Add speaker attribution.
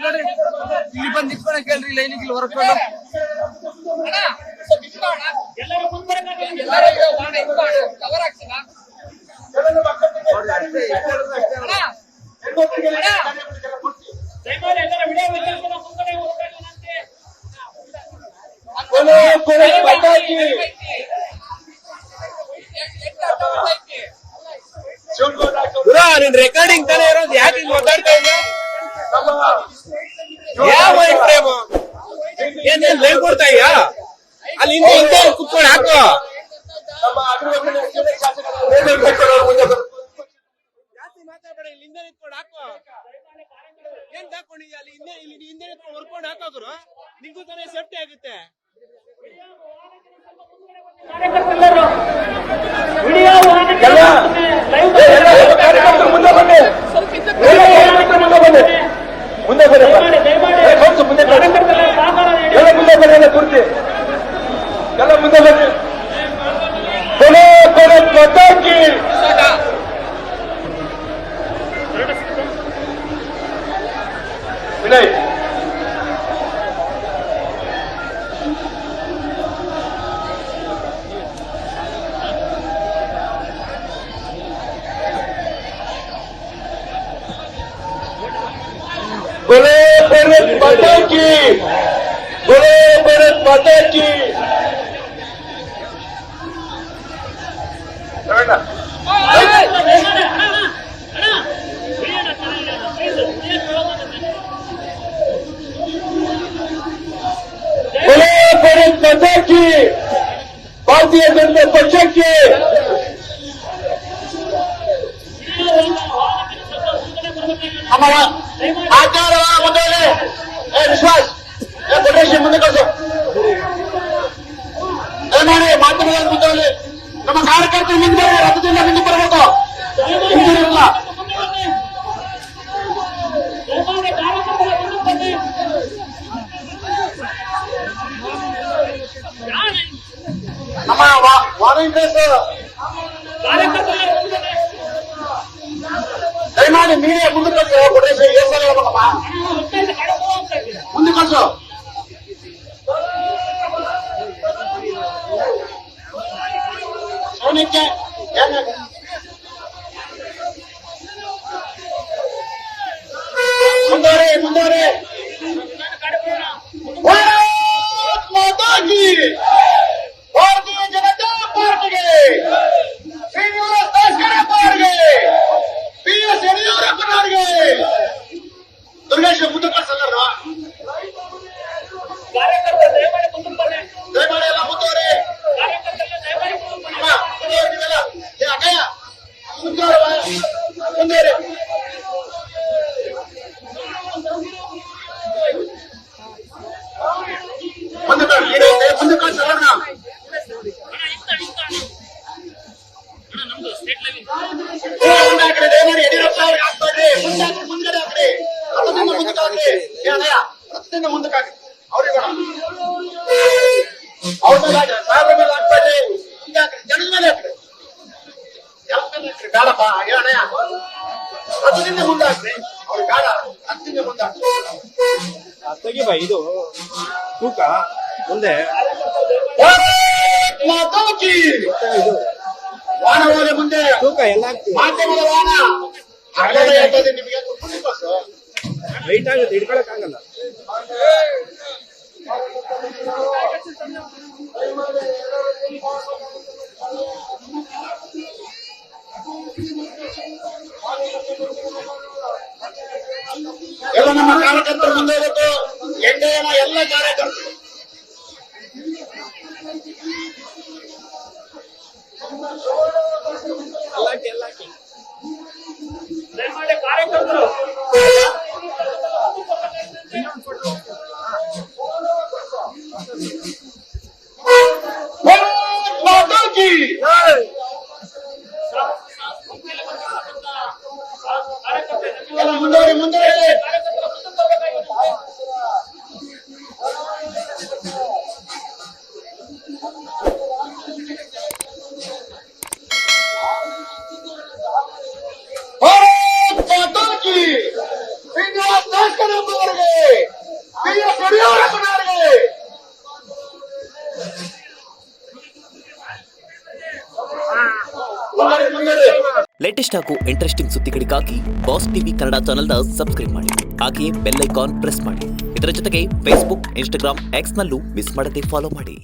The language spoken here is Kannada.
Speaker 1: ಇಲ್ಲಿ ಬಂದು ನಿಂತ್ಕೊಂಡ ಕೇಳ್ರಿ ಲೈನಿಗೆ ಇಲ್ಲಿ ಹೊರಕೊಂಡು
Speaker 2: ನಿನ್ ರೆಕಾರ್ಡಿಂಗ್ ತಾನೇ ಇರೋದು, ಯಾಕೆ ಹಿಂಗ್ ಮಾತಾಡ್ತಾ ಇದ್ಯಾ? ಯಾವ ಫ್ರೇಮ್ ಏನ್ ಲೈವ್ ಕೊಡ್ತಾ ಇದೆಯಾ? ಅಲ್ಲಿ ಹಿಂದೆ ಹಿಂದೆ ಕುತ್ಕೊಂಡು ಹಾಕೋ. ಜಾಸ್ತಿ ಮಾತಾಡ್ಬೇಡ, ಇಲ್ಲಿ ಹಿಂದೆ ನಿಂತ್ಕೊಂಡು ಹಾಕೋ. ಏನ್ ಹಾಕೊಂಡಿದ್ಯಾ? ಅಲ್ಲಿ ಹಿಂದೆ ಇಲ್ಲಿ ಹಿಂದೆ ನಿಂತ್ಕೊಂಡು ಹೊರ್ಕೊಂಡು ಹಾಕೋದ್ರು ನಿಂಗೂ ತಾನೇ ಸೇಫ್ಟಿ ಆಗುತ್ತೆ.
Speaker 3: ಮುಂದೆ ಬನ್ನಿ ಕುರ್ತಿ ಎಲ್ಲ ಮುಂದೆ ಬನ್ನಿ. ಪಟಾಕಿ ವಿನಯ್ बोले भारत माता की, बोले भारत माता की. बोले भारत माता की, भारतीय जनता पक्ष की. हमारा आचार ಮುಂದೆ ವಿಶ್ವಾಸ್ ಕೊಟೇಶನ್ ಮುಂದೆ ಕಳಿಸು. ದಯಮಾಡಿ ಮಾಧ್ಯಮಗಳ ಮುಂದೆ ನಮ್ಮ ಕಾರ್ಯಕರ್ತರು ಮುಂದೆ ರಥದಿಂದ ಮುಂದೆ ಬರಬೇಕು. ಹಿಂದಿರಲ್ಲ ನಮ್ಮ ವಾಲಂಟಿಯರ್ಸ್ ದಯಮಾಡಿ ಮೀಡಿಯಾ ಮುಂದೆ ಕಳಿಸು. ಕೊಟೇಶನ್ ಏನ್ ಸಲ ಹೇಳ್ಬೇಕಪ್ಪ, ಮುಂದೆ ಕಳಿಸು. ಸೋನಿಕ್ಕೆ ಮುಂದುವರೆ ಮಾತಾಗಿ ಭಾರತೀಯ ಜನತಾ ಪಾರ್ಟಿಗೆ, ಶ್ರೀನಿವಾಸ ಪಾರ್ಟಿಗೆ, PS ಯಡಿಯೂರಪ್ಪನವರಿಗೆ ದುರ್ಗೇಶ್ ಮುಂದೆ ಕಳಿಸಲ್ಲ. ದಯಮಾಡಿ ಎಲ್ಲ ಮುಂದುವರೆ ಮುಂದುವರೆ. ಮುಂದೆ ಕಳಿಸಲ್ಲ. ದಯಮಾಡಿ ಯಡಿಯೂರಪ್ಪ ಅವ್ರಿಗೆ ಹಾಕ್ಬೇಡ್ರಿ. ಮುಂದ್ಗಡೆ ಹಾಕ್ರಿ, ರಥದಿಂದ ಮುಂದಕ್ಕೆ ಹಾಕ್ರಿ. ರಥದಿಂದ ಮುಂದಕ್ಕೆ ಹಾಕಿ ಅವ್ರಿಗೆ ಅವ್ರ ಮೇಲೆ ಹಾಕ್ರಿ, ಸಾಹೇಬ್ರ ಮೇಲೆ ಹಾಕ್ಬೇಡ್ರಿ. ಮುಂದೆ ಹಾಕ್ರಿ, ಜನದ ಮೇಲೆ ಹಾಕ್ರಿ, ಬೇಡಪ್ಪ ಹೇಳಣ್ಣ. ರಥದಿಂದ ಮುಂದೆ ಹಾಕ್ರಿ, ಅವ್ರಿಗೆ ಬೇಡ. ರಥದಿಂದ ಮುಂದೆ ಹಾಕ್ರಿ.
Speaker 2: ತೆಗಿಬ ಇದು ತೂಕ ಮುಂದೆ
Speaker 3: ಮಾತಾಕಿ ವಾಹನ ಹೋಗಿ ಮುಂದೆ
Speaker 2: ತೂಕ ಎಲ್ಲ
Speaker 3: ಮಾಧ್ಯಮದ ವಾಹನ ಅಗಲ ಹೇಳ್ತದೆ. ನಿಮಗೆ
Speaker 2: ವೈಟ್ ಆಗುತ್ತೆ, ಹಿಡ್ಕೊಳಕ್ ಆಗಲ್ಲ.
Speaker 3: ಎಲ್ಲ ನಮ್ಮ ಕಾರ್ಯಕರ್ತರು ಮುಂದೆ ಹೋಗ್ಬೇಕು. ಎಣ್ಣೆನ ಎಲ್ಲ ಕಾರ್ಯಕರ್ತರು
Speaker 4: ಕಾರ್ಯಕರ್ತರು
Speaker 3: ಮುಂದುವರಿ ಮುಂದುವರಿ. ಭಾರತ್ ಮಾತಾ ಕಿ ಮುಂಗಡೆ
Speaker 5: ಲೇಟೆಸ್ಟ್ ಹಾಗೂ ಇಂಟ್ರೆಸ್ಟಿಂಗ್ ಸುದ್ದಿಗಳಿಗಾಗಿ ಬಾಸ್ ಟಿವಿ ಕನ್ನಡ ಚಾನೆಲ್ನ ಸಬ್ಸ್ಕ್ರೈಬ್ ಮಾಡಿ. ಹಾಗೆಯೇ ಬೆಲ್ ಐಕಾನ್ ಪ್ರೆಸ್ ಮಾಡಿ. ಇದರ ಜೊತೆಗೆ ಫೇಸ್ಬುಕ್, ಇನ್ಸ್ಟಾಗ್ರಾಮ್, ಎಕ್ಸ್ನಲ್ಲೂ ಮಿಸ್ ಮಾಡದೆ ಫಾಲೋ ಮಾಡಿ.